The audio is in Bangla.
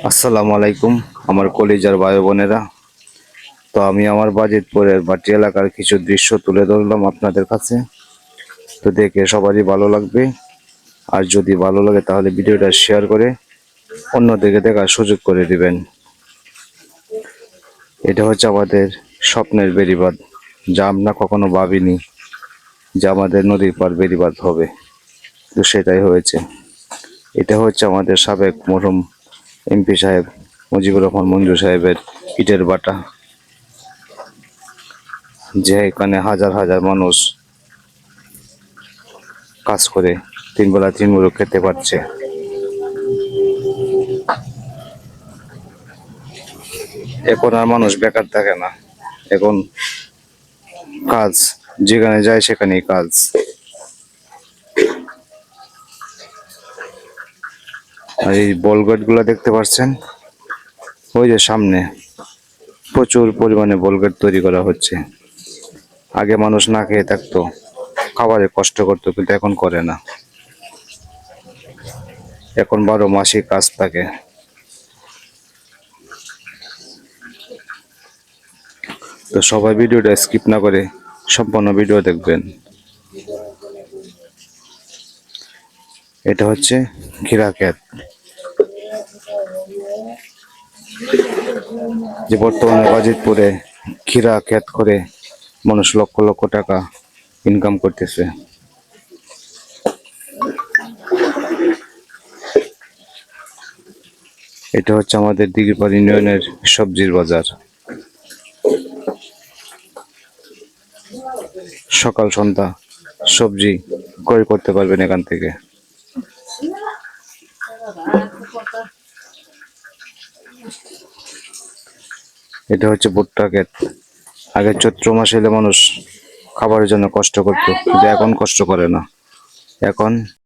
আসসালামু আলাইকুম আমার কলিজার ভাই বোনেরা। তো আমি আমার বাজিতপুরের বাটি এলাকার কিছু দৃশ্য তুলে ধরলাম আপনাদের কাছে। তো দেখে সবারই ভালো লাগবে, আর যদি ভালো লাগে তাহলে ভিডিওটা শেয়ার করে অন্যদেরকে দেখার সুযোগ করে দিবেন। এটা হচ্ছে আমাদের স্বপ্নের বেড়িবাঁধ, যা আমরা কখনো ভাবিনি যে আমাদের নদীর পার বেড়িবাঁধ হবে, তো সেটাই হয়েছে। এটা হচ্ছে আমাদের সাবেক মরহুম এমপি সাহেব মুজিবুর রহমান মঞ্জু সাহেবের ইটের ভাটা, যে এখানে হাজার হাজার মানুষ কাজ করে তিন বেলা তিন মুঠো খেতে পারছে। এখন আর মানুষ বেকার থাকে না, এখন কাজ, যেখানে যায় সেখানেই কাজ। আর এই বলগেট গুলা দেখতে পাচ্ছেন, ওই যে সামনে প্রচুর পরিমাণে বলগেট তৈরি করা হচ্ছে। আগে মানুষ না খেয়ে থাকতো, খাবারে কষ্ট করতো, কিন্তু এখন করে না। এখন 12 মাসই কাজ থাকে। তো সবাই ভিডিওটা স্কিপ না করে সম্পূর্ণ ভিডিও দেখবেন। এটা হচ্ছে খিরা ক্ষেত, যে বর্তমানে বাজিতপুরে খিরা ক্ষেত করে মানুষ লক্ষ লক্ষ টাকা ইনকাম করতেছে। এটা হচ্ছে আমাদের দিঘিপাড় ইউনিয়নের সবজির বাজার। সকাল সন্ধ্যা সবজি ক্রয় করতে পারবেন এখান থেকে। এটা হচ্ছে ভুট্টা ক্ষেত। আগে চৈত্র মাসে এলে মানুষ খাবারের জন্য কষ্ট করতো, কিন্তু এখন কষ্ট করে না। এখন